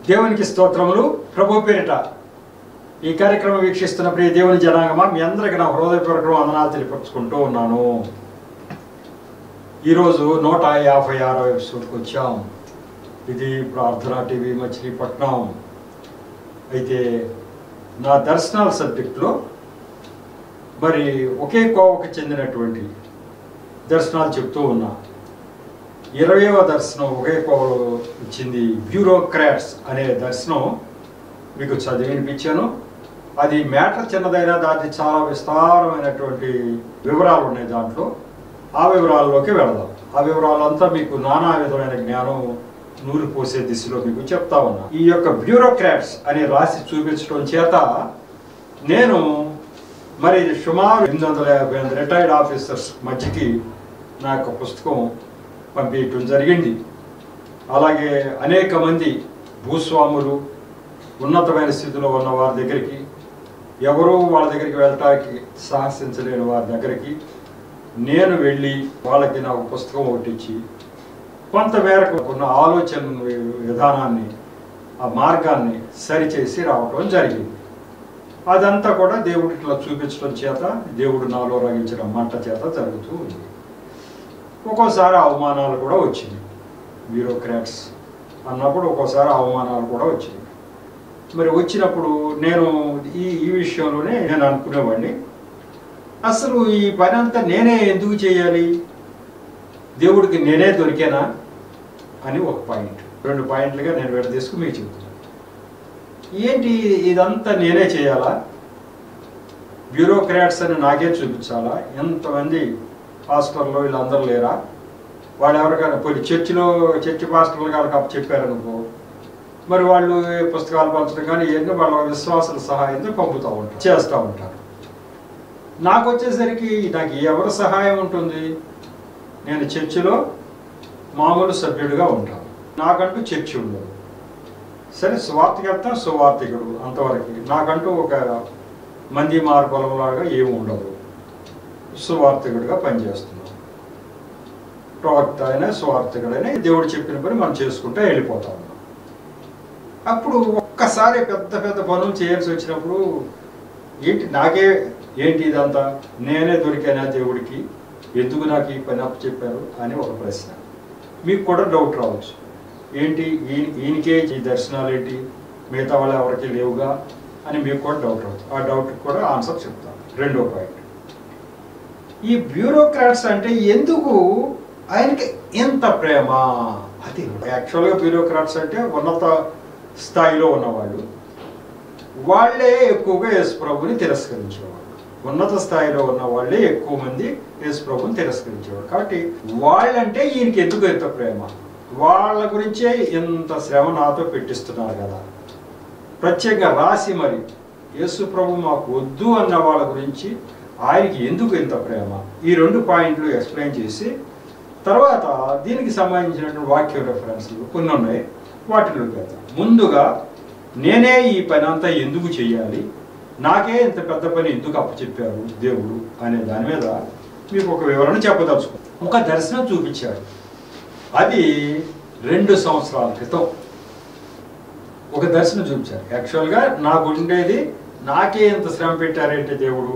దేవునికి స్తోత్రములు. ప్రభు పేరిట ఈ కార్యక్రమం వీక్షిస్తున్న ప్రియ దేవుని జనాంగమా, మీ అందరికీ నా హృదయపూర్వక వందనాలు తెలియపరుచుకుంటూ ఉన్నాను. ఈరోజు 156వ ఎపిసోడ్కి వచ్చాం. ఇది ప్రార్థనా టీవీ మచిలీపట్నం. అయితే నా దర్శనాల సబ్జెక్టులో మరి ఒకే కోవకు చెందినటువంటి దర్శనాలు చెప్తూ ఉన్నా. 20వ దర్శనం ఒకే కోవలో వచ్చింది. బ్యూరోక్రాట్స్ అనే దర్శనం మీకు చదివి వినిపించాను. అది మ్యాటర్ చిన్నదైనా దాన్ని చాలా విస్తారమైనటువంటి వివరాలు ఉన్నాయి దాంట్లో. ఆ వివరాల్లోకి వెళదాం. ఆ వివరాలంతా మీకు నానా విధమైన జ్ఞానం నూరు పోసే దిశలో మీకు చెప్తా ఉన్నా. ఈ యొక్క బ్యూరోక్రాట్స్ అని రాసి చూపించడం చేత నేను మరి సుమారు 850 రిటైర్డ్ ఆఫీసర్స్ మధ్యకి నా యొక్క పుస్తకం పంపించడం జరిగింది. అలాగే అనేక మంది భూస్వాములు, ఉన్నతమైన స్థితిలో ఉన్న వారి దగ్గరికి, ఎవరూ వాళ్ళ దగ్గరికి వెళ్ళటానికి సాహసించలేని వారి దగ్గరికి నేను వెళ్ళి వాళ్ళకి నాకు పుస్తకం ఒకటిచ్చి కొంతమేరకు ఉన్న ఆలోచన విధానాన్ని, ఆ మార్గాన్ని సరిచేసి రావటం జరిగింది. అదంతా కూడా దేవుడికి ఇట్లా చూపించడం చేత, దేవుడు నాలో రగించడం మంట చేత జరుగుతూ ఉంది. ఒక్కోసారి అవమానాలు కూడా వచ్చింది. బ్యూరోక్రాట్స్ అన్నప్పుడు ఒక్కోసారి అవమానాలు కూడా వచ్చింది. మరి వచ్చినప్పుడు నేను ఈ విషయంలోనే నేను అనుకునేవాడిని, అసలు ఈ పని అంతా నేనే ఎందుకు చేయాలి, దేవుడికి నేనే దొరికానా అని ఒక పాయింట్. 2 పాయింట్లుగా నేను విడదీసుకు మీకు చెబుతున్నాను. ఏంటి ఇదంతా నేనే చేయాలా, బ్యూరోక్రాట్స్ అని నాకే చూపించాలా, ఎంతమంది పాస్టర్లు వీళ్ళందరూ లేరా, వాళ్ళు ఎవరికైనా పోయి చర్చి పాస్టర్లు గారికి అప్పు చెప్పారనుకో, మరి వాళ్ళు పుస్తకాలు పంచడం కానీ ఇవన్నీ వాళ్ళ విశ్వాసాల సహాయంతో పంపుతూ ఉంటారు, చేస్తూ ఉంటారు. నాకు వచ్చేసరికి నాకు ఎవరి సహాయం ఉంటుంది? నేను చర్చిలో మామూలు సభ్యుడిగా ఉంటాను, నాకంటూ చర్చి ఉండదు. సరే, సువార్తికర్త సువార్తికుడు అంతవరకు. నాకంటూ ఒక మంది మార్గంలాగా ఏమి ఉండదు. సువార్తికుడిగా పనిచేస్తున్నాం. ప్రవక్త అయినా సువార్తికుడైనా దేవుడు చెప్పిన పని మనం చేసుకుంటూ వెళ్ళిపోతా ఉన్నాం. అప్పుడు ఒక్కసారి పెద్ద పెద్ద పనులు చేయాల్సి వచ్చినప్పుడు ఏంటి ఇదంతా నేనే దొరికానా దేవుడికి, ఎందుకు నాకు ఈ పని అప్పు చెప్పారు అని ఒక ప్రశ్న. మీకు కూడా డౌట్ రావచ్చు, ఏంటి ఈయనకే ఈ దర్శనాలు ఏంటి, మిగతా వాళ్ళు ఎవరికి లేవుగా అని మీకు కూడా డౌట్ రావచ్చు. ఆ డౌట్కి కూడా ఆన్సర్ చెప్తాను. 2వ పాయింట్, ఈ బ్యూరోక్రాట్స్ అంటే ఎందుకు ఆయనకి ఎంత ప్రేమ? అది యాక్చువల్గా బ్యూరోక్రాట్స్ అంటే ఉన్నత స్థాయిలో ఉన్నవాళ్ళు, వాళ్ళే ఎక్కువగా యేసు ప్రభుని తిరస్కరించేవాళ్ళు. ఉన్నత స్థాయిలో ఉన్న వాళ్ళే ఎక్కువ మంది యేసు ప్రభుని తిరస్కరించేవాళ్ళు. కాబట్టి వాళ్ళంటే ఈయనకి ఎందుకు ఎంత ప్రేమ, వాళ్ళ గురించే ఇంత శ్రమ నాతో పెట్టిస్తున్నారు కదా, ప్రత్యేకంగా రాసి మరి యేసు ప్రభు మాకు వద్దు అన్న వాళ్ళ గురించి ఆయనకి ఎందుకు ఇంత ప్రేమ, ఈ 2 పాయింట్లు ఎక్స్ప్లెయిన్ చేసి తర్వాత దీనికి సంబంధించినటువంటి వాక్య రెఫరెన్స్లు కొన్ని ఉన్నాయి, వాటిలోకి వెళ్తాం. ముందుగా నేనే ఈ పని అంతా ఎందుకు చేయాలి, నాకే ఇంత పెద్ద పని ఎందుకు అప్పచెప్పారు దేవుడు అనే దాని మీద మీకు ఒక వివరణ చెప్పదలుచుకో. ఒక దర్శనం చూపించాడు. అది 2 సంవత్సరాల క్రితం ఒక దర్శనం చూపించారు. యాక్చువల్గా నాకు ఉండేది, నాకే ఇంత శ్రమ పెట్టారంటే దేవుడు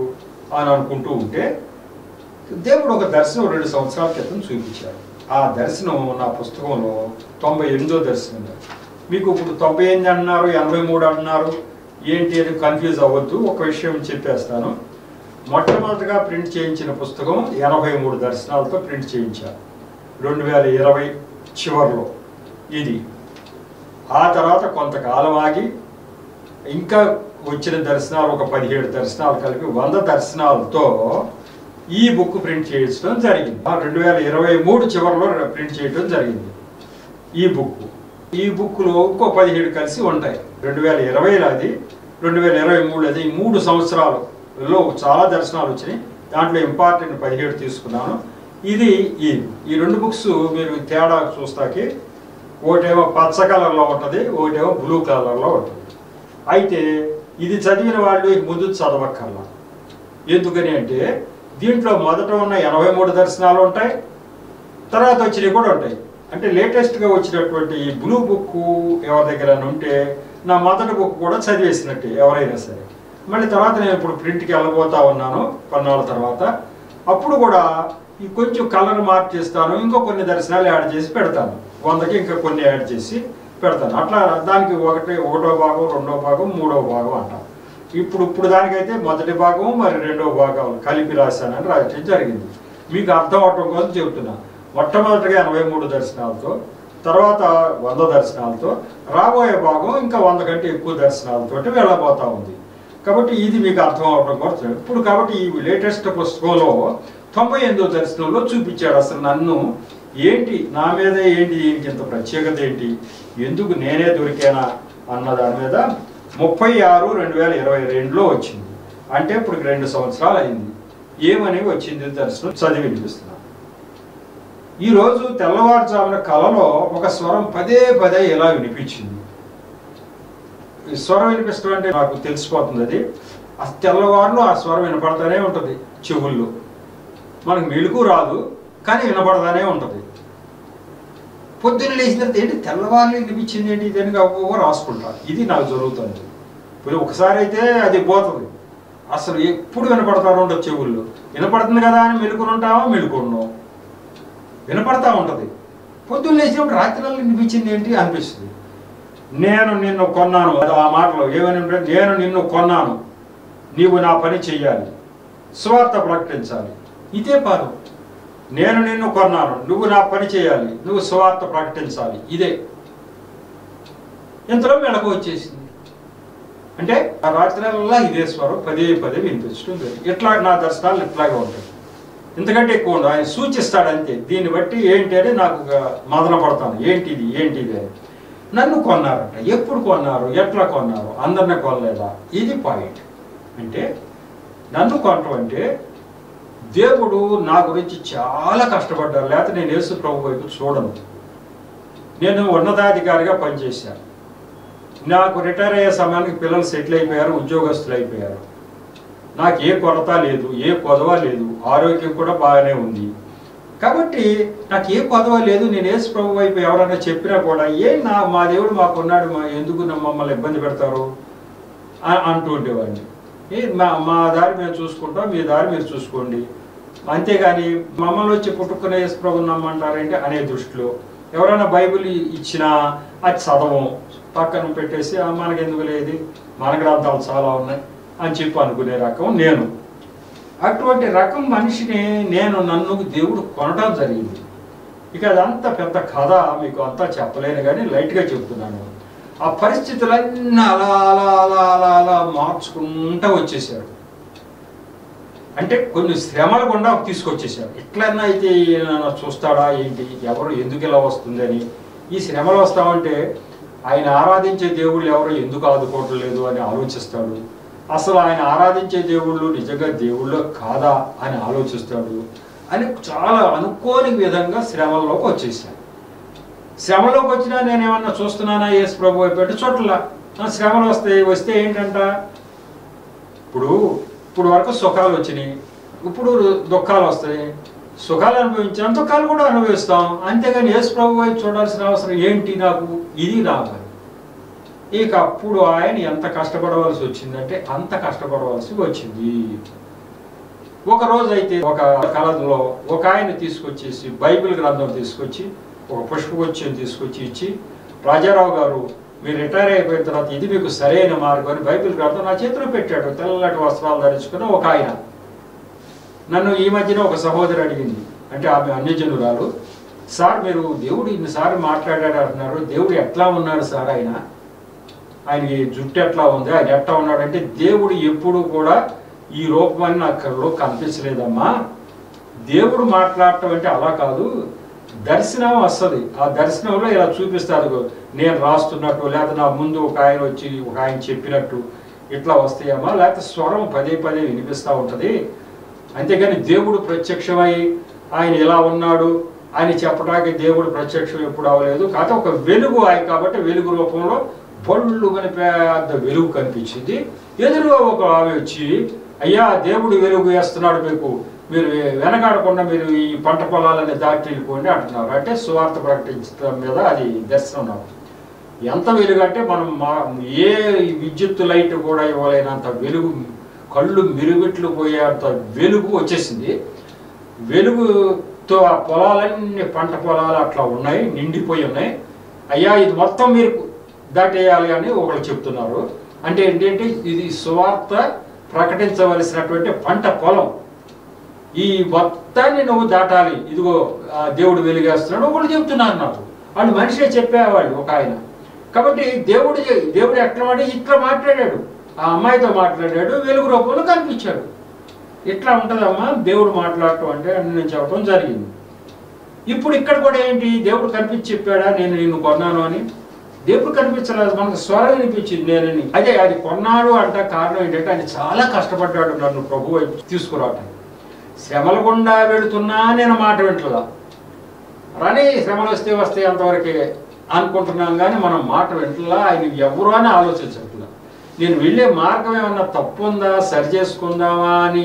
అని అనుకుంటూ ఉంటే, దేవుడు ఒక దర్శనం 2 సంవత్సరాల క్రితం చూపించాడు. ఆ దర్శనం నా పుస్తకంలో 98వ దర్శనం. మీకు ఇప్పుడు 98 అంటున్నారు, 83 అంటున్నారు, ఏంటి అని కన్ఫ్యూజ్ అవ్వద్దు. ఒక విషయం చెప్పేస్తాను. మొట్టమొదటిగా ప్రింట్ చేయించిన పుస్తకం 83 దర్శనాలతో ప్రింట్ చేయించాను 2020 చివరిలో. ఇది ఆ తర్వాత కొంతకాలం ఆగి ఇంకా వచ్చిన దర్శనాలు ఒక 17 దర్శనాలు కలిపి 100 దర్శనాలతో ఈ బుక్ ప్రింట్ చేయించడం జరిగింది. 2023 చివరిలో ప్రింట్ చేయడం జరిగింది ఈ బుక్లో ఇంకో 17 కలిసి ఉంటాయి. 2020లో అది, 2023లో అది. ఈ 3 సంవత్సరాలలో చాలా దర్శనాలు వచ్చినాయి. దాంట్లో ఇంపార్టెంట్ 17 తీసుకున్నాను. ఇది ఈ 2 బుక్స్ మీరు తేడా చూస్తాకి, ఒకటేమో పచ్చ కలర్లో ఉంటుంది, ఒకటేమో బ్లూ కలర్లో ఉంటుంది. అయితే ఇది చదివిన వాళ్ళు ముందు చదవక్కర్లా. ఎందుకని అంటే దీంట్లో మొదట ఉన్న 83 దర్శనాలు ఉంటాయి, తర్వాత వచ్చినవి కూడా ఉంటాయి. అంటే లేటెస్ట్గా వచ్చినటువంటి ఈ బ్లూ బుక్ ఎవరి దగ్గర ఉంటే నా మొదటి బుక్ కూడా చదివేసినట్టే ఎవరైనా సరే. మళ్ళీ తర్వాత నేను ఇప్పుడు ప్రింట్కి వెళ్ళబోతా ఉన్నాను కొన్నాళ్ళ తర్వాత. అప్పుడు కూడా ఈ కొంచెం కలర్ మార్క్ చేస్తాను, ఇంకో కొన్ని దర్శనాలు యాడ్ చేసి పెడతాను, 100కి ఇంకా కొన్ని యాడ్ చేసి పెడతాను. అట్లా దానికి ఒకటో భాగం, రెండో భాగం, మూడో భాగం అంటాం. ఇప్పుడు దానికైతే మొదటి భాగం మరి రెండో భాగం కలిపి రాశానని రాయటం జరిగింది. మీకు అర్థం అవటం కోసం చెబుతున్నా. మొట్టమొదటిగా 83 దర్శనాలతో, తర్వాత 100 దర్శనాలతో, రాబోయే భాగం ఇంకా 100 కంటే ఎక్కువ దర్శనాలతో వెళ్ళబోతా ఉంది. కాబట్టి ఇది మీకు అర్థం అవడం కోసం ఇప్పుడు. కాబట్టి ఈ లేటెస్ట్ పుస్తకంలో 98వ దర్శనంలో చూపించాడు అసలు నన్ను ఏంటి, నా మీద ఏంటి, దీనికి ఇంత ప్రత్యేకత ఏంటి, ఎందుకు నేనే దొరికానా అన్న దాని మీద 30/6/2022లో వచ్చింది. అంటే ఇప్పుడు 2 సంవత్సరాలు అయింది. ఏమని వచ్చింది దర్శనం చదివి వినిపిస్తున్నాను. ఈరోజు తెల్లవారుజామున కలలో ఒక స్వరం పదే పదే ఇలా వినిపించింది. ఈ స్వరం వినిపిస్తూ అంటే నాకు తెలిసిపోతుంది, అది ఆ తెల్లవారులో ఆ స్వరం వినపడతానే ఉంటుంది చెవుల్లో. మనకు మెలుగు రాదు కానీ వినపడతానే ఉంటుంది. పొద్దున్న లేచిన తర్వాత ఏంటి తెల్లవారులు వినిపించింది ఏంటి దానికి అవ్వ రాసుకుంటా. ఇది నాకు జరుగుతుంది. ఇప్పుడు ఒకసారి అయితే అది పోతుంది, అసలు ఎప్పుడు వినపడతారు ఉండదు చెవుల్లో. వినపడుతుంది కదా అని మెలుకునుంటామో మెలుకున్నాం, వినపడతా ఉంటుంది. పొద్దున్న లేచినప్పుడు రాత్రి వినిపించింది ఏంటి అనిపిస్తుంది. నేను నిన్ను కొన్నాను, ఆ మాటలో ఏమని, నేను నిన్ను కొన్నాను, నీవు నా పని చెయ్యాలి, స్వార్థ ప్రకటించాలి. ఇదే పదం, నేను నిన్ను కొన్నాను, నువ్వు నా పని చేయాలి, నువ్వు స్వార్థ ప్రకటించాలి. ఇదే ఇంతలో మెలకు వచ్చేసింది. అంటే ఆ రాత్రిలా ఇదే స్వరం పదే పదే వినిపించడం. ఇట్లా నా దర్శనాలు ఇట్లాగే ఉంటాయి, ఇంతకంటే ఎక్కువ ఉండదు. ఆయన సూచిస్తాడు అంతే. దీన్ని బట్టి ఏంటి అని నాకు మదన పడతాను, ఏంటిది ఏంటిది అని. నన్ను కొన్నారట, ఎప్పుడు కొన్నారు, ఎట్లా కొన్నారు, అందరినీ కొనలేదా, ఇది పాయింట్. అంటే నన్ను కొనటం అంటే దేవుడు నా గురించి చాలా కష్టపడ్డారు, లేకపోతే నేను యేసు ప్రభు వైపు చూడను. నేను ఉన్నతాధికారిగా పనిచేశాను. నాకు రిటైర్ అయ్యే సమయానికి పిల్లలు సెటిల్ అయిపోయారు, ఉద్యోగస్తులు అయిపోయారు. నాకు ఏ కొరత లేదు, ఏ కొదవ లేదు, ఆరోగ్యం కూడా బాగానే ఉంది. కాబట్టి నాకు ఏ కొదవ లేదు. నేను యేసు ప్రభు వైపు ఎవరైనా చెప్పినా కూడా మా దేవుడు మాకున్నాడు, ఎందుకు మమ్మల్ని ఇబ్బంది పెడతారు అంటూ ఉండేవాడిని. మా దారి మేము చూసుకుంటాం, మీ దారి మీరు చూసుకోండి, అంతేగాని మమ్మల్ని వచ్చి పుట్టుకునే యేసు ప్రభు నమ్మంటారేంటి అనే దృష్టిలో ఎవరైనా బైబిల్ ఇచ్చినా అది చదవం, పక్కన పెట్టేసి మనకెందుకు లేదు, మన గ్రంథాలు చాలా ఉన్నాయి అని చెప్పి అనుకునే రకం నేను. అటువంటి రకం మనిషిని నన్ను దేవుడు కొనడం జరిగింది. ఇక అదంతా పెద్ద కథ మీకు అంతా చెప్పలేను కానీ లైట్గా చెప్తున్నాను. ఆ పరిస్థితులన్నీ అలా అలా అలా అలా అలా మార్చుకుంటూ వచ్చేసాడు. అంటే కొన్ని శ్రమలు గుండా తీసుకొచ్చేసాడు. ఎట్లన్నా అయితే చూస్తాడా ఏంటి, ఎవరు ఎందుకు ఇలా వస్తుందని. ఈ శ్రమలు వస్తామంటే ఆయన ఆరాధించే దేవుళ్ళు ఎవరు ఎందుకు ఆదుకోవటం లేదు అని ఆలోచిస్తాడు. అసలు ఆయన ఆరాధించే దేవుళ్ళు నిజంగా దేవుళ్ళు కాదా అని ఆలోచిస్తాడు. అని చాలా అనుకోని విధంగా శ్రమల్లోకి వచ్చేసాను. శ్రమలోకి వచ్చినా నేనేమన్నా చూస్తున్నానా యేసు ప్రభు వైపు చోట్ల శ్రమలు వస్తే ఏంటంట, ఇప్పుడు వరకు సుఖాలు వచ్చినాయి, ఇప్పుడు దుఃఖాలు వస్తాయి. సుఖాలు అనుభవించాం, దుఃఖాలు కూడా అనుభవిస్తాం. అంతేగాని యేసు ప్రభు వైపు చూడాల్సిన అవసరం ఏంటి నాకు, ఇది నాకు. ఇక అప్పుడు ఆయన ఎంత కష్టపడవలసి వచ్చిందంటే అంత కష్టపడవలసి వచ్చింది. ఒకరోజు అయితే ఒక కళలో ఒక ఆయన తీసుకొచ్చేసి బైబిల్ గ్రంథం తీసుకొచ్చి ఒక పుష్పగుచ్చం తీసుకొచ్చి ఇచ్చి, రాజారావు గారు మీరు రిటైర్ అయిపోయిన తర్వాత ఇది మీకు సరైన మార్గం అని బైబిల్ గ్రంథం నా చేతిలో పెట్టాడు. తెల్లటి వస్త్రాలు ధరించుకున్న ఒక ఆయన. నన్ను ఈ మధ్యన ఒక సహోదరి అడిగింది, అంటే ఆమె అన్యజనురాలు, సార్ మీరు దేవుడు ఇన్నిసార్లు మాట్లాడాడు అంటున్నారు, దేవుడు ఎట్లా ఉన్నాడు సార్, ఆయనకి జుట్టు ఎట్లా ఉంది, ఆయన ఎట్లా ఉన్నాడంటే దేవుడు ఎప్పుడు కూడా ఈ రూపమని నాకు కనిపించలేదమ్మా. దేవుడు మాట్లాడటం అంటే అలా కాదు, దర్శనం వస్తుంది. ఆ దర్శనంలో ఇలా చూపిస్తారు, నేను రాస్తున్నట్టు, లేకపోతే నా ముందు ఒక ఆయన వచ్చి ఒక ఆయన చెప్పినట్టు ఇట్లా వస్తాయమ్మా, లేకపోతే స్వరం పదే పదే వినిపిస్తూ ఉంటుంది. అంతేగాని దేవుడు ప్రత్యక్షమై ఆయన ఇలా ఉన్నాడు అని చెప్పడానికి దేవుడు ప్రత్యక్షం ఎప్పుడు అవ్వలేదు. కాకపోతే ఒక వెలుగు ఆయన, కాబట్టి వెలుగు రూపంలో బళ్ళు అని పెద్ద వెలుగు కనిపించింది. ఎదురుగా ఒక ఆమె వచ్చి, అయ్యా దేవుడు వెలుగు వేస్తున్నాడు మీకు, మీరు వెనకాడకుండా మీరు ఈ పంట పొలాలని దాటి వెళ్ళిపోండి అంటున్నారు. అంటే సువార్త ప్రకటించడం మీద అది దర్శనం నాకు. ఎంత వెలుగు అంటే మనం ఏ విద్యుత్ లైట్ కూడా ఇవ్వలేనంత వెలుగు, కళ్ళు మిరుగిట్లు పోయేంత వెలుగు వచ్చేసింది. వెలుగుతో ఆ పొలాలన్నీ పంట పొలాలు అట్లా ఉన్నాయి, నిండిపోయి ఉన్నాయి. అయ్యా ఇది మొత్తం మీరు దాటేయాలి అని ఒకరు చెప్తున్నారు. అంటే ఏంటంటే ఇది సువార్త ప్రకటించవలసినటువంటి పంట పొలం, ఈ మొత్తాన్ని నువ్వు దాటాలి, ఇదిగో దేవుడు వెలిగేస్తున్నాడు ఒకళ్ళు చెప్తున్నారు నాకు. వాళ్ళు మనిషే చెప్పేవాళ్ళు ఒక ఆయన. కాబట్టి దేవుడు ఎట్లా ఇట్లా మాట్లాడాడు, ఆ అమ్మాయితో మాట్లాడాడు, వెలుగు రూపంలో కనిపించాడు. ఇట్లా ఉంటుందమ్మా దేవుడు మాట్లాడటం అంటే అని నేను చెప్పడం జరిగింది. ఇప్పుడు ఇక్కడ కూడా ఏంటి, దేవుడు కనిపించి చెప్పాడా నేను నిన్ను కొన్నాను అని? దేవుడు కనిపించలేదు, మనకు స్వరం వినిపించింది నేనని. అదే అది కొన్నాడు అంటే కారణం ఏంటంటే ఆయన చాలా కష్టపడ్డాడు నన్ను ప్రభు వైపు తీసుకురావటానికి. శ్రమల గుండా వెళుతున్నా నేను మాట వింటలా, రాని శ్రమలు వస్తే అంతవరకే అనుకుంటున్నాం కానీ మనం మాట వింటలా. ఆయన ఎవరు అని ఆలోచించట్లా. నేను వెళ్ళే మార్గం ఏమన్నా తప్పు ఉందా, సరి చేసుకుందామా అని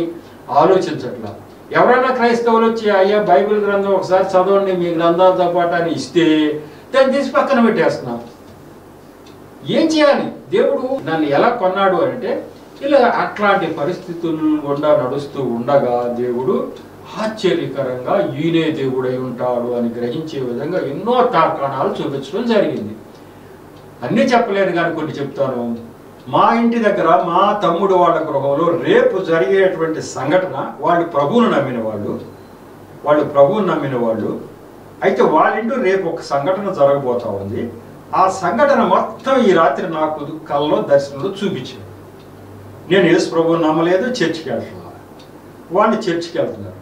ఆలోచించట్లా. ఎవరైనా క్రైస్తవులు వచ్చి అయ్యా బైబిల్ గ్రంథం ఒకసారి చదవండి మీ గ్రంథాలతో పాటు అని ఇస్తే దాన్ని తీసి పక్కన పెట్టేస్తున్నాను. ఏం చేయాలి? దేవుడు నన్ను ఎలా కొన్నాడు అంటే ఇలా అట్లాంటి పరిస్థితులు గుండా నడుస్తూ ఉండగా దేవుడు ఆశ్చర్యకరంగా ఈయనే దేవుడై ఉంటాడు అని గ్రహించే విధంగా ఎన్నో తార్కాణాలు చూపించడం జరిగింది. అన్నీ చెప్పలేను కానీ కొన్ని చెప్తాను. మా ఇంటి దగ్గర మా తమ్ముడు వాళ్ళ గృహంలో రేపు జరిగేటువంటి సంఘటన, వాళ్ళు ప్రభువును నమ్మిన వాళ్ళు అయితే వాళ్ళ ఇంటూ రేపు ఒక సంఘటన జరగబోతా ఉంది. ఆ సంఘటన మొత్తం ఈ రాత్రి నాకు కల్లో దర్శనంలో చూపించాడు. నేను యేసు ప్రభువుని నమ్మలేదు, చర్చికి వెళ్తున్నా, వాళ్ళు చర్చికి వెళ్తున్నారు.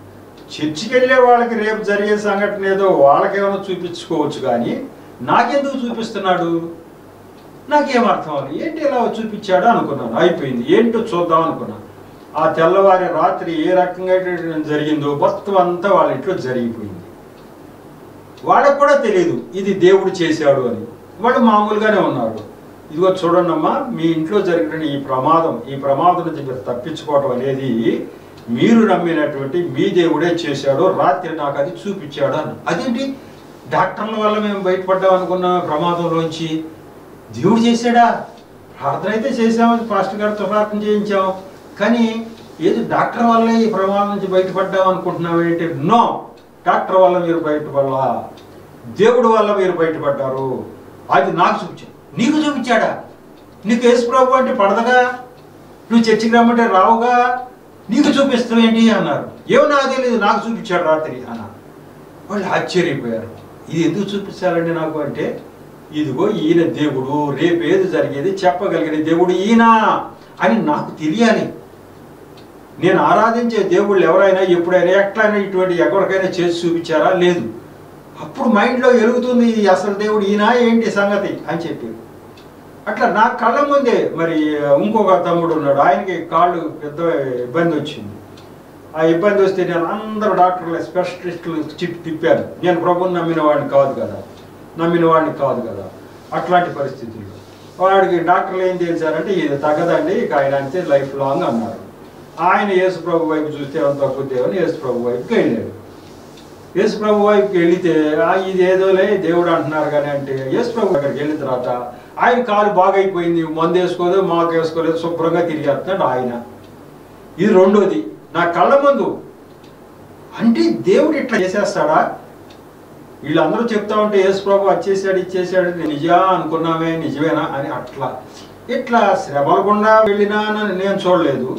చర్చికి వెళ్ళే వాళ్ళకి రేపు జరిగే సంఘటన ఏదో వాళ్ళకేమైనా చూపించుకోవచ్చు కానీ నాకెందుకు చూపిస్తున్నాడు? నాకేమర్థం అని ఏంటి ఇలా చూపించాడు అనుకున్నాను. అయిపోయింది, ఏంటో చూద్దాం అనుకున్నాను. ఆ తెల్లవారి రాత్రి ఏ రకంగా జరిగిందో మొత్తం అంతా వాళ్ళ ఇంట్లో జరిగిపోయింది. వాళ్ళకు కూడా తెలియదు ఇది దేవుడు చేశాడు అని. వాళ్ళు మామూలుగానే ఉన్నారు. ఇదిగో చూడండమ్మా, మీ ఇంట్లో జరిగిన ఈ ప్రమాదం నుంచి మీరు తప్పించుకోవడం అనేది మీరు నమ్మినటువంటి మీ దేవుడే చేశాడు, రాత్రి నాకు అది చూపించాడు అని. అదేంటి డాక్టర్ల వల్ల మేము బయటపడ్డాం అనుకున్న ప్రమాదంలోంచి దేవుడు చేశాడా? ప్రార్థన అయితే చేసాము, పాస్టర్ గారితో ప్రార్థన చేయించాం, కానీ ఏది డాక్టర్ వల్లే ఈ ప్రమాదం నుంచి బయటపడ్డాం అనుకుంటున్నాం ఏంటి? నో, డాక్టర్ వల్ల మీరు బయటపడలా, దేవుడు వల్ల మీరు బయటపడ్డారు. అది నాకు చూపించాడు. నీకు చూపించాడా? నీకు యేసు ప్రభు అంటే పడదగా, నువ్వు చర్చికి రమ్మంటే రావుగా, నీకు చూపిస్తావు ఏంటి అన్నారు. ఏమో నాకు తెలియదు, నాకు చూపించాడు రాత్రి అన్నారు. వాళ్ళు ఆశ్చర్యపోయారు. ఇది ఎందుకు చూపించాలండి నాకు అంటే, ఇదిగో ఈయన దేవుడు, రేపు ఏది జరిగేది చెప్పగలిగిన దేవుడు ఈయన అని నాకు తెలియాలి. నేను ఆరాధించే దేవుళ్ళు ఎవరైనా ఎప్పుడైనా ఎట్లయినా ఇటువంటి ఎవరికైనా చేసి చూపించారా? లేదు. అప్పుడు మైండ్లో ఎలుగుతుంది అసలు దేవుడు ఈయన ఏంటి సంగతి అని చెప్పి. అట్లా నా కళ్ళ ముందే మరి ఇంకొక తమ్ముడు ఉన్నాడు, ఆయనకి కాళ్ళు పెద్ద ఇబ్బంది వచ్చింది. ఆ ఇబ్బంది వస్తే నేను అందరూ డాక్టర్లు స్పెషలిస్టులు తిప్పాను. నేను ప్రభువుని నమ్మిన వాడిని కాదు కదా. అట్లాంటి పరిస్థితుల్లో వాడికి డాక్టర్లు ఏం తెలిసారంటే ఇది తగ్గదండి, ఇక ఆయన అంతే లైఫ్ లాంగ్ అన్నారు. ఆయన యేసు ప్రభు వైపు చూస్తే అంత తగ్గుద్దేమని యేసు ప్రభు వైపుకి వెళ్ళాడు. యేసు ప్రభు వైపుకి వెళితే ఇది ఏదోలే దేవుడు అంటున్నారు కానీ అంటే యేసు ప్రభు దగ్గరికి వెళ్ళిన తర్వాత ఆయన కాలు బాగైపోయింది, మందు వేసుకోలేదు, మాకు వేసుకోలేదు, శుభ్రంగా తిరిగేస్తున్నాడు ఆయన. ఇది రెండోది నా కళ్ళ ముందు. అంటే దేవుడు ఇట్లా చేసేస్తాడా? వీళ్ళందరూ చెప్తా ఉంటే యేసు ప్రభు వచ్చేసాడు ఇచ్చేసాడు నిజా అనుకున్నామే, నిజమేనా అని ఇట్లా శ్రమల గుండా వెళ్ళినా నేను చూడలేదు.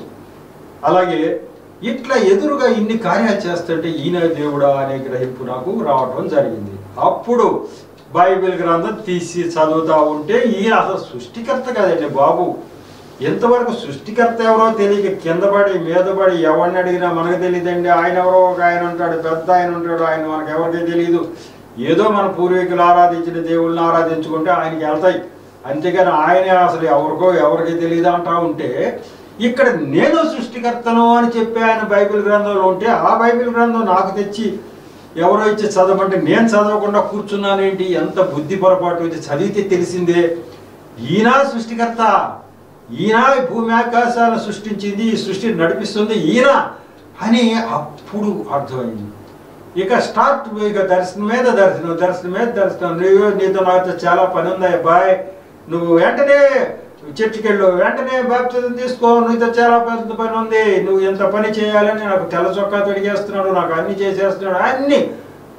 అలాగే ఇట్లా ఎదురుగా ఇన్ని కార్యాలు చేస్తుంటే ఈయన దేవుడా అనే గ్రహింపు నాకు రావటం జరిగింది. అప్పుడు బైబిల్ గ్రంథం తీసి చదువుతా ఉంటే ఈయన అసలు సృష్టికర్త కదండి బాబు. ఎంతవరకు సృష్టికర్త ఎవరో తెలియక కింద పడి మీద పడి ఎవరిని అడిగినా మనకు తెలియదండి. ఆయన ఎవరో ఒక ఆయన ఉంటాడు, పెద్ద ఆయన ఉంటాడు, ఆయన మనకు ఎవరికీ తెలియదు. ఏదో మన పూర్వీకులు ఆరాధించిన దేవుళ్ళని ఆరాధించుకుంటే ఆయనకి వెళ్తాయి, అంతేగాని ఆయనే అసలు ఎవరికీ తెలియదు అంటా ఉంటే ఇక్కడ నేను సృష్టికర్తను అని చెప్పి ఆయన బైబిల్ గ్రంథంలో ఉంటే ఆ బైబిల్ గ్రంథం నాకు తెచ్చి ఎవరో ఇచ్చి చదవమంటే నేను చదవకుండా కూర్చున్నానేంటి? ఎంత బుద్ధి పొరపాటు! ఇది చదివితే తెలిసిందే. ఈయన సృష్టికర్త, ఈయన భూమి ఆకాశాలను సృష్టించింది, ఈ సృష్టిని నడిపిస్తుంది ఈయన అని అప్పుడు అర్థమైంది. ఇక స్టార్ట్, ఇక దర్శనం మీద దర్శనం. నీతో నాతో చాలా పని ఉంది అబ్బాయి, నువ్వు వెంటనే చర్చికి వెళ్ళు, వెంటనే బాప్తిజం తీసుకో, నీతో చాలా పెద్ద పని ఉంది, నువ్వు ఎంత పని చేయాలని నాకు తెల్ల చొక్కా తొడిగేస్తున్నాడు, నాకు అన్ని చేసేస్తున్నాడు, అన్ని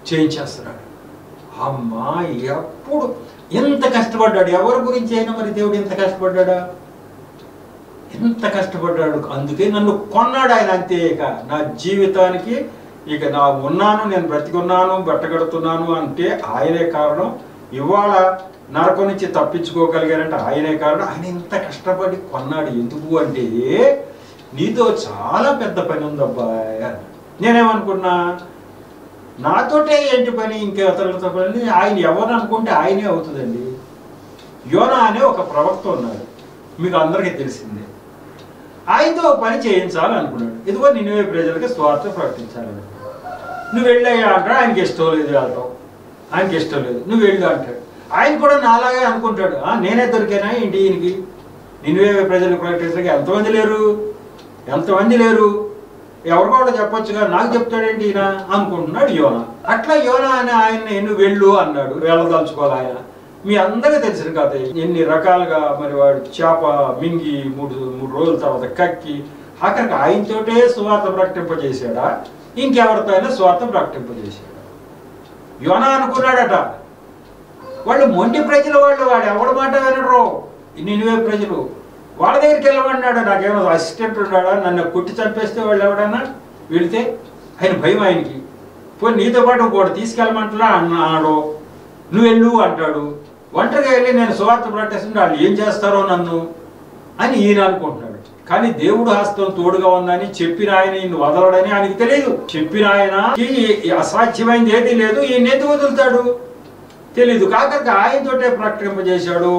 చేయించేస్తున్నాడు. అమ్మా ఎప్పుడు ఎంత కష్టపడ్డాడు, ఎవరి గురించి అయినా మరి దేవుడు ఎంత కష్టపడ్డా, ఎంత కష్టపడ్డాడు. అందుకే నన్ను కొన్నాడు ఆయన, అంతే. ఇక నా జీవితానికి ఇక నా ఉన్నాను, నేను బ్రతికున్నాను, బట్టగడుతున్నాను అంటే ఆయనే కారణం. ఇవాళ నరకం నుంచి తప్పించుకోగలిగారంటే ఆయనే కారణం. ఆయన ఇంత కష్టపడి కొన్నాడు. ఎందుకు అంటే నీతో చాలా పెద్ద పని ఉందబ్బాయ్. నేనేమనుకున్నా, నాతోటే ఏంటి పని, ఇంకే అతనితో పని, ఆయన ఎవరు అనుకుంటే ఆయనే అవుతుందండి. యోనా అనే ఒక ప్రవక్త ఉన్నాడు, మీకు అందరికీ తెలిసిందే. ఆయనతో పని చేయించాలనుకున్నాడు. ఇదిగో నినివే ప్రజలకి స్వార్థ ప్రకటించాలని. నువ్వు వెళ్ళాయా అంటాడు, ఆయనకి ఇష్టం లేదు వెళ్తావు, ఆయనకి ఇష్టం లేదు, నువ్వు వెళ్ళు అంటాడు. ఆయన కూడా నాలాగే అనుకుంటాడు, నేనే దొరికానా ఏంటి ఈయనకి నినివే ప్రజలకు ప్రకటించడానికి. ఎంతమంది లేరు, ఎవరు కూడా చెప్పొచ్చుగా, నాకు చెప్తాడేంటి ఈయన అనుకుంటున్నాడు యోనా. అట్లా యోనా అని ఆయన్ని నువ్వు వెళ్ళు అన్నాడు. వెళ్ళదలుచుకోవాలి ఆయన. మీ అందరికీ తెలిసిన కథ. ఎన్ని రకాలుగా మరి వాడు చేప మింగి మూడు రోజుల తర్వాత కక్కి ఆఖరికి ఆయనతోటే స్వార్థ ప్రకటింపజేశాడా, ఇంకెవరితో అయినా స్వార్థం ప్రకటింపజేశాడా? యోనా అనుకున్నాడట, వాళ్ళు మొండి ప్రజలు, వాడు ఎవడి మాట వినరు నినివే ప్రజలు. వాళ్ళ దగ్గరికి వెళ్ళమన్నాడు. నాకేమో అసిస్టెంట్ ఉన్నాడా, నన్ను కొట్టి చంపేస్తే వాళ్ళు ఎవడన్నా వెళితే ఆయన భయం ఆయనకి. పోయి నీతో పాటు ఇంకోటి తీసుకెళ్ళమంటున్నా అన్నాడు. నువ్వు వెళ్ళు అంటాడు. ఒంటరిగా వెళ్ళి నేను సువార్త ప్రకటిస్తుంటే వాళ్ళు ఏం చేస్తారో నన్ను అని ఈయన అనుకుంటున్నాడు. కానీ దేవుడు హస్తం తోడుగా ఉందని చెప్పిన ఆయన ఈయన వదలడని ఆయనకి తెలియదు. చెప్పిన ఆయనకి అసాధ్యమైంది ఏదీ లేదు, ఈయన ఎందుకు వదులుతాడు తెలీదు. కాకరికి ఆయనతోటే ప్రకటింపజేశాడు.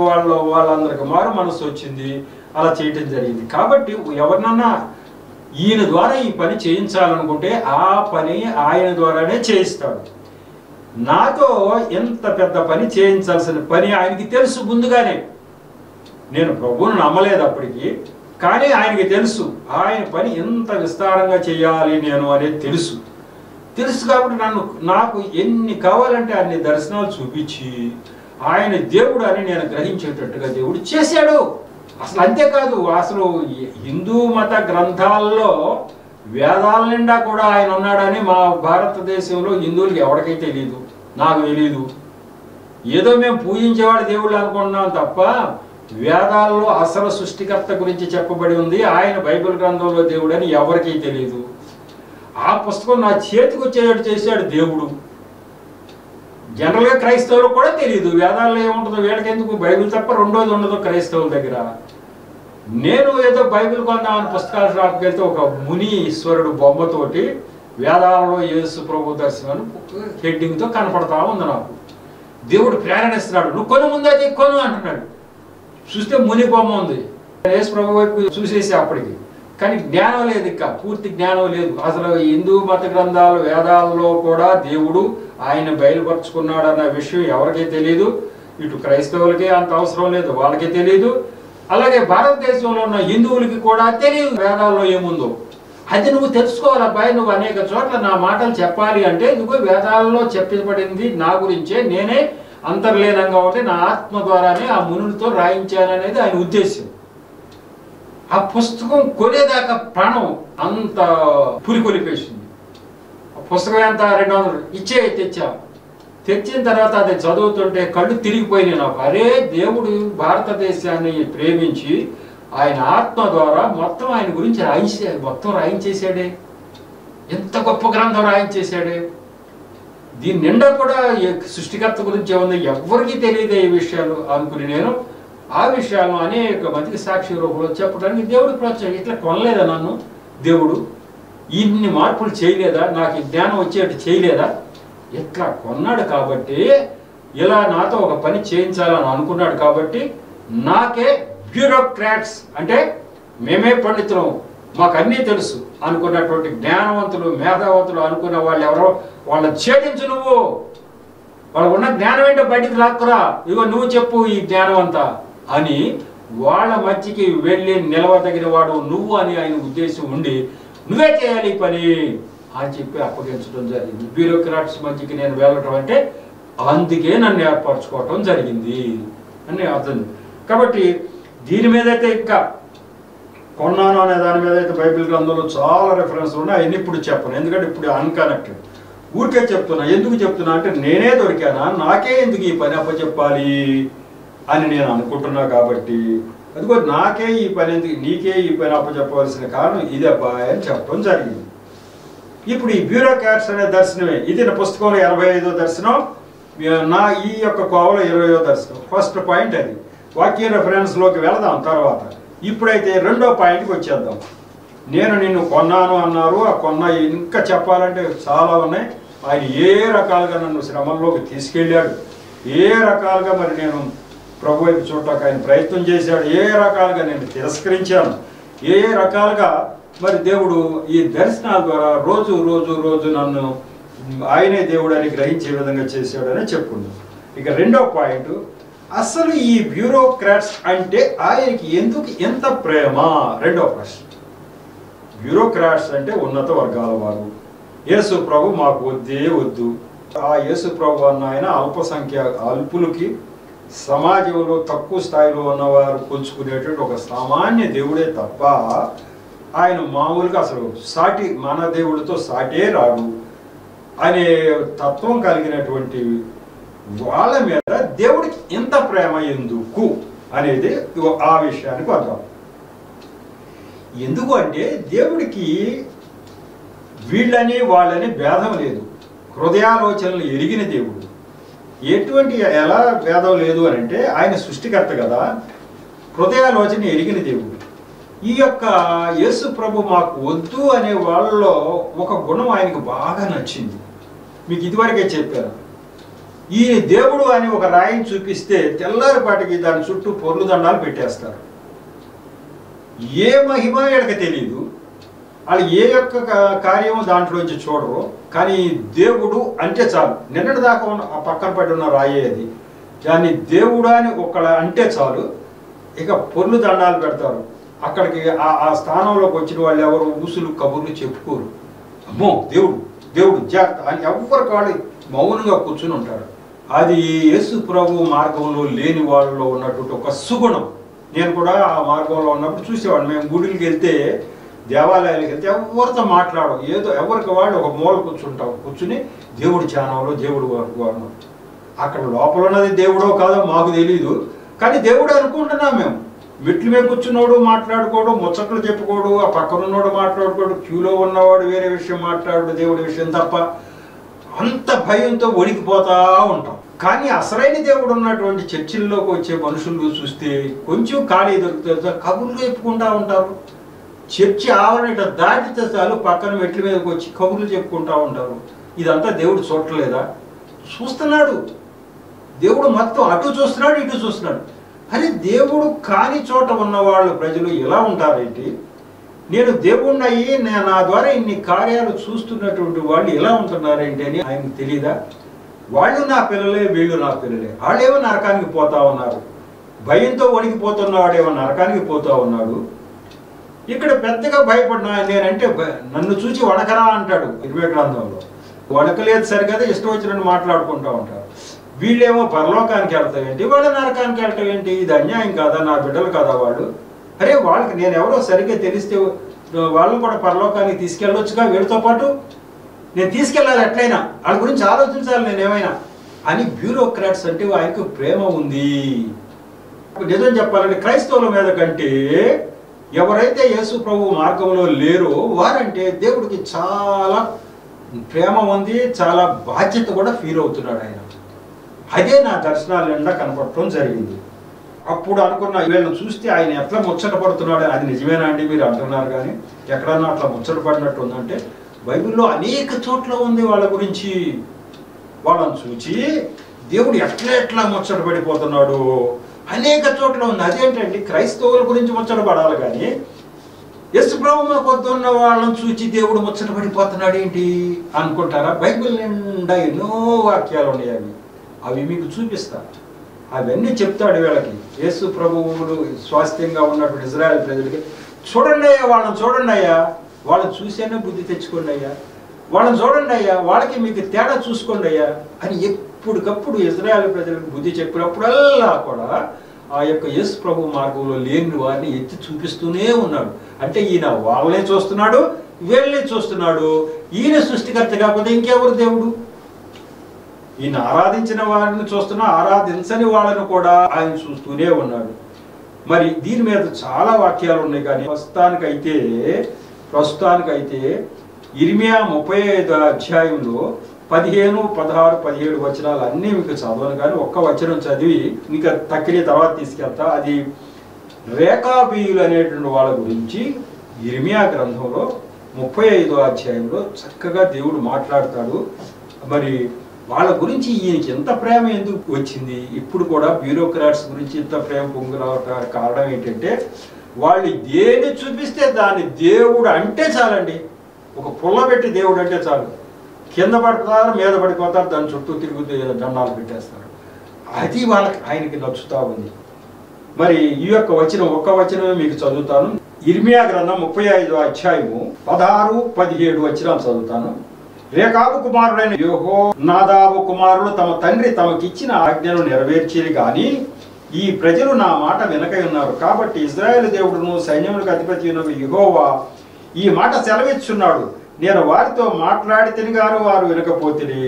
వాళ్ళందరికి మారు మనసు వచ్చింది, అలా చేయటం జరిగింది. కాబట్టి ఎవరినన్నా ఈయన ద్వారా ఈ పని చేయించాలనుకుంటే ఆ పని ఆయన ద్వారానే చేయిస్తాడు. నాతో ఎంత పెద్ద పని చేయించాల్సిన పని ఆయనకి తెలుసు ముందుగానే. నేను ప్రభువును నమ్మలేదు అప్పటికి, కానీ ఆయనకి తెలుసు ఆయన పని ఎంత విస్తారంగా చేయాలి నేను అనేది తెలుసు కాబట్టి నాకు ఎన్ని కావాలంటే అన్ని దర్శనాలు చూపించి ఆయన దేవుడు అని నేను గ్రహించేటట్టుగా దేవుడు చేశాడు. అసలు అంతేకాదు, అసలు హిందూ మత గ్రంథాల్లో వేదాల నిండా కూడా ఆయన ఉన్నాడని మా భారతదేశంలో హిందువులకి ఎవరికైతే తెలియదు, నాకు తెలీదు. ఏదో మేము పూజించేవాడు దేవుళ్ళు అనుకుంటున్నాం తప్ప వేదాల్లో అసలు సృష్టికర్త గురించి చెప్పబడి ఉంది, ఆయన బైబిల్ గ్రంథంలో దేవుడు అని ఎవరికీ తెలియదు. ఆ పుస్తకం నా చేతికి వచ్చేటట్టు చేశాడు దేవుడు. జనరల్గా క్రైస్తవులకు కూడా తెలియదు వేదాల్లో ఏముంటుందో, వీళ్ళకి ఎందుకు, బైబిల్ తప్ప రెండోది ఉండదు క్రైస్తవుల దగ్గర. నేను ఏదో బైబిల్ కొందామని పుస్తకాల షాప్కి వెళ్తే ఒక ముని ఈశ్వరుడు బొమ్మతోటి వేదాలలో యేసు ప్రభు దర్శనం హెడ్డింగ్తో కనపడతా ఉంది. నాకు దేవుడు ప్రేరణిస్తున్నాడు, నువ్వు కొను ముందు అది కొను అంటున్నాడు. చూస్తే ముని బొమ్మ ఉంది, యేసు ప్రభు వైపు చూసేసి అప్పటికి. కానీ జ్ఞానం లేదు, ఇంకా పూర్తి జ్ఞానం లేదు. అసలు హిందూ మత గ్రంథాలు వేదాలలో కూడా దేవుడు ఆయన బయలుపరుచుకున్నాడన్న విషయం ఎవరికీ తెలియదు. ఇటు క్రైస్తవులకే అంత అవసరం లేదు, వాళ్ళకే తెలియదు. అలాగే భారతదేశంలో ఉన్న హిందువులకి కూడా తెలియదు వేదాల్లో ఏముందో. అది నువ్వు తెలుసుకోవాలి అబ్బాయి. నువ్వు అనేక చోట్ల నా మాటలు చెప్పాలి అంటే నువ్వు వేదాలలో చెప్పబడింది నా గురించే, నేనే అంతర్లీనంగా ఉంటే నా ఆత్మ ద్వారానే ఆ మునులతో రాయించాననేది ఆయన ఉద్దేశం. ఆ పుస్తకం కొనేదాకా ప్రాణం అంత పులికొలిపేసింది. ఆ పుస్తకం ఎంత 200 తెచ్చిన తర్వాత అది చదువుతుంటే కళ్ళు తిరిగిపోయినాయి నాకు. అరే, దేవుడు భారతదేశాన్ని ప్రేమించి ఆయన ఆత్మ ద్వారా మొత్తం ఆయన గురించి రాయించేశాడే. ఎంత గొప్ప గ్రంథం రాయించేశాడే. దీని నిండా కూడా సృష్టికర్త గురించి ఉంది, ఎవరికి తెలియదే ఈ విషయాలు అనుకుని నేను ఆ విషయాలను అనేక మందికి సాక్షి రూపంలో చెప్పడానికి దేవుడు ప్రోత్సాహం. ఇట్లా కొనలేదా నన్ను దేవుడు, ఇన్ని మార్పులు చేయలేదా, నాకు జ్ఞానం వచ్చేట్టు చేయలేదా? ఇట్లా కొన్నాడు కాబట్టి, ఇలా నాతో ఒక పని చేయించాలని అనుకున్నాడు కాబట్టి, నాకే బ్యూరోక్రాట్స్ అంటే మేమే పండితులం, మాకు అన్నీ తెలుసు అనుకున్నటువంటి జ్ఞానవంతులు మేధావంతులు అనుకున్న వాళ్ళు ఎవరో వాళ్ళని ఛేదించు, నువ్వు వాళ్ళకు ఉన్న జ్ఞానం ఏంటో బయటికి లాక్కురా, ఇగో నువ్వు చెప్పు ఈ జ్ఞానం అంతా అని వాళ్ళ మధ్యకి వెళ్ళి నిలవదగిన వాడు నువ్వు అని ఆయన ఉద్దేశం ఉండి నువ్వే చేయాలి ఈ పని అని చెప్పి అప్పగించడం జరిగింది. బ్యూరోక్రాట్స్ మధ్యకి నేను వెళ్ళటం అంటే అందుకే నన్ను ఏర్పరచుకోవటం జరిగింది అని అర్థం. కాబట్టి దీని మీద అయితే ఇంకా కొన్నాను అనే దాని మీద అయితే బైబిల్ గ్రంథంలో చాలా రెఫరెన్స్లు ఉన్నాయి. అవన్నీ ఇప్పుడు చెప్పను, ఎందుకంటే ఇప్పుడు అన్కనెక్టెడ్. ఊరికే చెప్తున్నా. ఎందుకు చెప్తున్నా అంటే నేనే దొరికానా, నాకే ఎందుకు ఈ పని అప్పచెప్పాలి అని నేను అనుకుంటున్నా. కాబట్టి అదిగో నాకే ఈ పని ఎందుకు, నీకే ఈ పని అప్పచెప్పవలసిన కారణం ఇది అబ్బాయి అని చెప్పడం జరిగింది. ఇప్పుడు ఈ బ్యూరోక్రాట్స్ అనే దర్శనమే ఇది నా పుస్తకంలో 85వ దర్శనం, నా ఈ యొక్క కోవలో 20వ దర్శనం. ఫస్ట్ పాయింట్ అది. వాక్య రెఫరెన్స్లోకి వెళదాం తర్వాత. ఇప్పుడైతే రెండో పాయింట్కి వచ్చేద్దాం. నేను నిన్ను కొన్నాను అన్నారు. ఆ కొన్న ఇంకా చెప్పాలంటే చాలా ఉన్నాయి. ఆయన ఏ రకాలుగా నన్ను శ్రమంలోకి తీసుకెళ్ళాడు, ఏ రకాలుగా మరి నేను ప్రభు వైపు చూడటానికి ఆయన ప్రయత్నం చేశాడు, ఏ రకాలుగా నేను తిరస్కరించాను, ఏ రకాలుగా మరి దేవుడు ఈ దర్శనాల ద్వారా రోజు రోజు రోజు నన్ను ఆయనే దేవుడు అని గ్రహించే విధంగా చేశాడని చెప్పుకున్నాం. ఇక రెండో పాయింట్, అసలు ఈ బ్యూరోక్రాట్స్ అంటే ఆయనకి ఎందుకు ఎంత ప్రేమ? రెండో ప్రశ్న. బ్యూరోక్రాట్స్ అంటే ఉన్నత వర్గాల వారు. యేసు ప్రభు మాకు వద్దే వద్దు. ఆ యేసు ప్రభు అన్న ఆయన అల్పులకి, సమాజంలో తక్కువ స్థాయిలో ఉన్నవారు కొలుచుకునేటువంటి ఒక సామాన్య దేవుడే తప్ప ఆయన మామూలుగా అసలు సాటి మన దేవుడితో సాటే రాడు అనే తత్వం కలిగినటువంటి వాళ్ళ మీద దేవుడికి ఎంత ప్రేమ ఎందుకు అనేది ఆ విషయానికి వద్దాం. ఎందుకు అంటే దేవుడికి వీళ్ళని వాళ్ళని భేదం లేదు. హృదయాలోచనలు ఎరిగిన దేవుడు. ఎటువంటి ఎలా భేదం లేదు అని అంటే ఆయన సృష్టికర్త కదా, హృదయాలోచన ఎరిగిన దేవుడు. ఈ యొక్క యేసు ప్రభు మాకు వద్దు అనే వాళ్ళలో ఒక గుణం ఆయనకు బాగా నచ్చింది. మీకు ఇదివరకే చెప్పాను. ఈ దేవుడు అని ఒక రాయిని చూపిస్తే తెల్లారిపాటికి దాని చుట్టూ పొర్లు దండాలు పెట్టేస్తారు. ఏ మహిమ వీళ్ళకి తెలియదు, వాళ్ళు ఏ యొక్క కార్యము దాంట్లోంచి చూడరు. కానీ దేవుడు అంటే చాలు, నిన్నటి దాకా ఆ పక్కన పడి ఉన్న రాయే అది, దాన్ని దేవుడు అని ఒకళ్ళ అంటే చాలు ఇక పొర్లు దండాలు పెడతారు. అక్కడికి ఆ స్థానంలోకి వచ్చిన వాళ్ళు ఎవరు ఊసులు కబుర్లు చెప్పుకోరు. అమ్మో దేవుడు దేవుడు జాగ్రత్త అని ఎవరికి వాళ్ళు మౌనంగా కూర్చుని ఉంటారు. అది యేసు ప్రభు మార్గంలో లేని వాళ్ళలో ఉన్నటువంటి ఒక సుగుణం. నేను కూడా ఆ మార్గంలో ఉన్నప్పుడు చూసేవాడు. మేము గుడికి వెళ్తే, దేవాలయాలకు వెళ్తే ఎవరితో మాట్లాడడం, ఏదో ఎవరికి వాళ్ళు ఒక మూల కూర్చుని దేవుడి ఛానల్లో దేవుడు వాడు. అక్కడ లోపల ఉన్నది దేవుడో కాదో మాకు తెలియదు, కానీ దేవుడు అనుకుంటున్నాం మేము. మెట్లు మీద కూర్చున్నోడు మాట్లాడుకోడు, ముచ్చట్లు చెప్పుకోడు, ఆ పక్కన ఉన్నోడు మాట్లాడుకోడు, క్యూలో ఉన్నవాడు వేరే విషయం మాట్లాడు, దేవుడి విషయం తప్ప. అంత భయంతో వణికిపోతా ఉంటాం. కానీ అసలైన దేవుడు ఉన్నటువంటి చర్చిల్లోకి వచ్చే మనుషులు చూస్తే కొంచెం ఖాళీ దొరుకుతుంది, కబుర్లు చెప్పుకుంటా ఉంటారు. చర్చి ఆవరణ ఇట్లా దాటితే చాలు పక్కన మెట్ల మీదకి వచ్చి కబుర్లు చెప్పుకుంటా ఉంటారు. ఇదంతా దేవుడు చూడలేదా? చూస్తున్నాడు. దేవుడు మొత్తం అటు చూస్తున్నాడు, ఇటు చూస్తున్నాడు. అరే దేవుడు కాని చోట ఉన్న వాళ్ళు ప్రజలు ఎలా ఉంటారేంటి? నేను దేవుణ్ణి అయ్యి నా ద్వారా ఇన్ని కార్యాలు చూస్తున్నటువంటి వాళ్ళు ఎలా ఉంటున్నారేంటి అని ఆయనకు తెలీదా? వాళ్ళు నా పిల్లలే, వీళ్ళు నా పిల్లలే. వాళ్ళేమో నరకానికి పోతా ఉన్నారు. భయంతో వణికిపోతున్నవాడేమో నరకానికి పోతా ఉన్నాడు. ఇక్కడ పెద్దగా భయపడినా నేనంటే నన్ను చూసి వణకరా అంటాడు 20 గ్రంథంలో. వణకలేదు సరికదా, ఇష్టం వచ్చినట్టు మాట్లాడుకుంటూ ఉంటారు. వీళ్ళేమో పరలోకానికి వెళ్తాం ఏంటి, వాళ్ళ నరకానికి వెళ్ళటం ఏంటి? ఇది అన్యాయం కాదా? నా బిడ్డలు కదా వాళ్ళు. అరే వాళ్ళకి నేను ఎవరో సరిగ్గా తెలిస్తే వాళ్ళని కూడా పరలోకానికి తీసుకెళ్ళొచ్చుగా, వీళ్ళతో పాటు నేను తీసుకెళ్ళాలి, ఎట్లయినా వాళ్ళ గురించి ఆలోచించాలి నేను ఏమైనా అని. బ్యూరోక్రాట్స్ అంటే ఆయనకు ప్రేమ ఉంది. నిజం చెప్పాలంటే క్రైస్తవుల మీద కంటే ఎవరైతే యేసు ప్రభు మార్గంలో లేరో వారంటే దేవుడికి చాలా ప్రేమ ఉంది, చాలా బాధ్యత కూడా ఫీల్ అవుతున్నాడు ఆయన. అదే నా దర్శనాల నిండా కనపడటం జరిగింది. అప్పుడు అనుకున్న వీళ్ళని చూస్తే ఆయన ఎట్లా ముచ్చట పడుతున్నాడు. అది నిజమేనా అండి మీరు అంటున్నారు, కానీ ఎక్కడన్నా అట్లా ముచ్చట పడినట్టు ఉందంటే బైబిల్లో అనేక చోట్ల ఉంది వాళ్ళ గురించి. వాళ్ళని చూచి దేవుడు ఎట్లా ముచ్చట పడిపోతున్నాడు అనేక చోట్ల ఉంది. అదేంటండి క్రైస్తవుల గురించి ముచ్చట పడాలి, కానీ యేసు ప్రభు మాకు వద్దున్న వాళ్ళని చూచి దేవుడు ముచ్చట పడిపోతున్నాడు ఏంటి అనుకుంటారా? బైబిల్ నిండా ఎన్నో వాక్యాలు ఉన్నాయి. అవి మీకు చూపిస్తా. అవన్నీ చెప్తాడు వీళ్ళకి. యేసు ప్రభువులు స్వాస్థ్యంగా ఉన్నటువంటి ఇజ్రాయెల్ ప్రజలకి, చూడండి అయ్యా వాళ్ళని చూడండి అయ్యా, వాళ్ళని చూసేనే బుద్ధి తెచ్చుకోండి అయ్యా, వాళ్ళని చూడండి అయ్యా, వాళ్ళకి మీకు తేడా చూసుకోండి అయ్యా అని ఎప్పటికప్పుడు ఇజ్రాయేల్ ప్రజలకు బుద్ధి చెప్పినప్పుడల్లా కూడా ఆ యొక్క యేసు ప్రభు మార్గంలో లేని వారిని ఎత్తి చూపిస్తూనే ఉన్నాడు. అంటే ఈయన వాళ్ళనే చూస్తున్నాడు, వీళ్ళనే చూస్తున్నాడు. ఈయన సృష్టికర్త కాకపోతే ఇంకెవరు దేవుడు? ఈయన ఆరాధించిన వారిని చూస్తున్నా, ఆరాధించని వాళ్ళను కూడా ఆయన చూస్తూనే ఉన్నాడు. మరి దీని మీద చాలా వాక్యాలు ఉన్నాయి, కానీ ప్రస్తుతానికైతే ఇర్మియా 35వ అధ్యాయంలో 15, 16, 17 వచనాలు అన్నీ మీకు చదవను, కానీ ఒక్క వచనం చదివి ఇంకా తక్కిన తర్వాత తీసుకెళ్తా. అది రేకాబీయులు అనేటువంటి వాళ్ళ గురించి ఇర్మియా గ్రంథంలో 35వ అధ్యాయంలో చక్కగా దేవుడు మాట్లాడతాడు. మరి వాళ్ళ గురించి ఈయనకి ఎంత ప్రేమ ఎందుకు వచ్చింది? ఇప్పుడు కూడా బ్యూరోక్రాట్స్ గురించి ఇంత ప్రేమ పొంగు రావడానికి కారణం ఏంటంటే, వాళ్ళు దేని చూపిస్తే దాన్ని దేవుడు అంటే చాలండి. ఒక పుల్ల పెట్టి దేవుడు అంటే చాలు, కింద పడతారు, మీద పడిపోతారు, దాని చుట్టూ తిరుగుతూ దండాలు పెట్టేస్తారు. అది వాళ్ళకి ఆయనకి నచ్చుతా ఉంది. మరి ఈ యొక్క ఒక్క వచనమే మీకు చదువుతాను. ఇర్మియా గ్రంథం 35వ అధ్యాయము 16, 17 వచనాలు చదువుతాను. రేకాబు కుమారుడైన యెహోనాదాబు కుమారులు తమ తండ్రి తమకిచ్చిన ఆజ్ఞను నెరవేర్చిరి గాని ఈ ప్రజలు నా మాట వినకై ఉన్నారు. కాబట్టి ఇశ్రాయేలు దేవుడును సైన్యములకు అధిపతి యెహోవా ఈ మాట సెలవిచ్చున్నాడు, నేను వారితో మాట్లాడితిని గాను వారు వినకపోతిరి,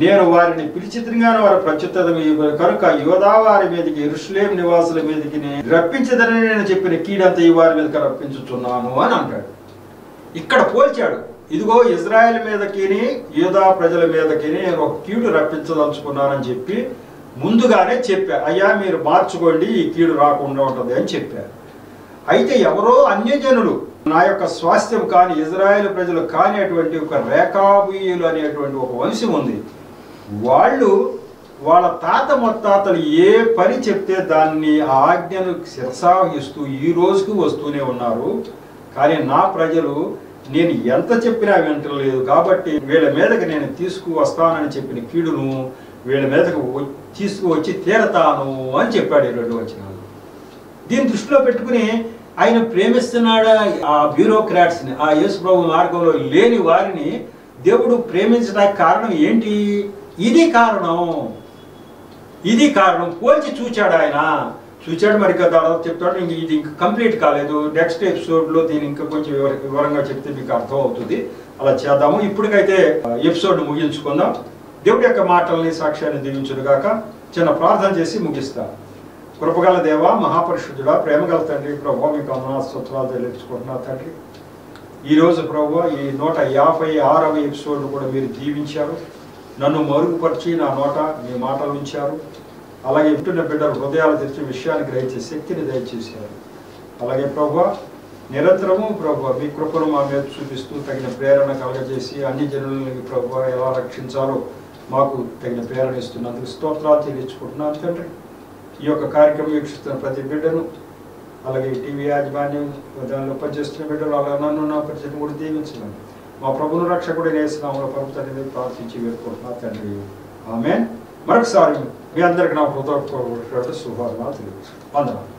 నేను వారిని పిలిచితిని గాను వారు ప్రత్యుత్తరం ఇవ్వరు, కనుక యోధా వారి మీదకి యెరూషలేము నివాసుల మీదకి రప్పించదని నేను చెప్పిన కీడంతా ఈ వారి మీదకి రప్పించుచున్నాను అని అంటాడు. ఇక్కడ పోల్చాడు, ఇదిగో ఇజ్రాయెల్ మీదకి యూదా ప్రజల మీదకి నేను ఒక కీడు రప్పించదలుచుకున్నానని చెప్పి ముందుగానే చెప్పా. అయ్యా మీరు మార్చుకోండి, ఈ కీడు రాకుండా ఉంటుంది అని చెప్పారు. అయితే ఎవరో అన్యజనులు, నా యొక్క స్వాస్థ్యం కాని ఇజ్రాయెల్ ప్రజలు కాని అటువంటి ఒక రేకాబీయులు అనేటువంటి ఒక వంశం ఉంది. వాళ్ళు వాళ్ళ తాత ముత్తాతలు ఏ పని చెప్తే దాన్ని ఆ ఆజ్ఞను శిరసావహిస్తూ ఈ రోజుకు వస్తూనే ఉన్నారు. కానీ నా ప్రజలు నేను ఎంత చెప్పినా వింటలేదు, కాబట్టి వీళ్ళ మీదకి నేను తీసుకువస్తానని చెప్పిన కీడును వీళ్ళ మీదకు తీసుకువచ్చి తీరతాను అని చెప్పాడు ఈ 2 వచనాలు. దీన్ని దృష్టిలో పెట్టుకుని ఆయన ప్రేమిస్తున్నాడా ఆ బ్యూరోక్రాట్స్ని, ఆ యేసు ప్రభు మార్గంలో లేని వారిని దేవుడు ప్రేమించడానికి కారణం ఏంటి? ఇది కారణం పోల్చి చూచాడు. ఆయన చూచాడు. మరి తర్వాత చెప్తాడు, ఇది ఇంకా కంప్లీట్ కాలేదు, నెక్స్ట్ ఎపిసోడ్లో దీన్ని ఇంకా కొంచెం వివరంగా చెప్తే మీకు అర్థం అవుతుంది. అలా చేద్దాము. ఇప్పటికైతే ఎపిసోడ్ ముగించుకుందాం. దేవుడి యొక్క మాటల్ని సాక్ష్యాన్ని దీవించుగాక. చిన్న ప్రార్థన చేసి ముగిస్తా. కృపగల దేవ, మహాపరిశుద్ధుడా, ప్రేమగల తండ్రి, ప్రభు మీకు వందనాలు స్తోత్రాలు తెలియజేసుకుంటున్నా తండ్రి. ఈరోజు ప్రభు ఈ 156వ ఎపిసోడ్ను కూడా మీరు దీవించారు. నన్ను మరుగుపరిచి నా నోట మీ మాటలు ఉంచారు. అలాగే వింటున్న బిడ్డలు హృదయాలు తెరిచి విషయాన్ని గ్రహించే శక్తిని దయచేశారు. అలాగే ప్రభు నిరంతరము ప్రభు మీ కృపను మా మీద చూపిస్తూ తగిన ప్రేరణ కలగజేసి అన్ని జనులకి ప్రభు ఎలా రక్షించాలో మాకు తగిన ప్రేరణ ఇస్తున్నందుకు స్తోత్రాలు తెలియజేసుకుంటున్నాను తండ్రి. ఈ యొక్క కార్యక్రమం వీక్షిస్తున్న ప్రతి బిడ్డను, అలాగే టీవీ యాజమాన్యం దానిలో పనిచేస్తున్న బిడ్డలు, అలా నన్ను నా పరిచయం కూడా దీవించండి. మా ప్రభును రక్షకుడు నేసినామలో ప్రభుత్వాన్ని ప్రార్థించి వేడుకుంటున్నా తండ్రి. ఆమేన్. మరొకసారి మీ అందరికీ నా హృదయపూర్వక శుభాకాంక్షలు తెలియజేస్తున్నాను. వందనాలు.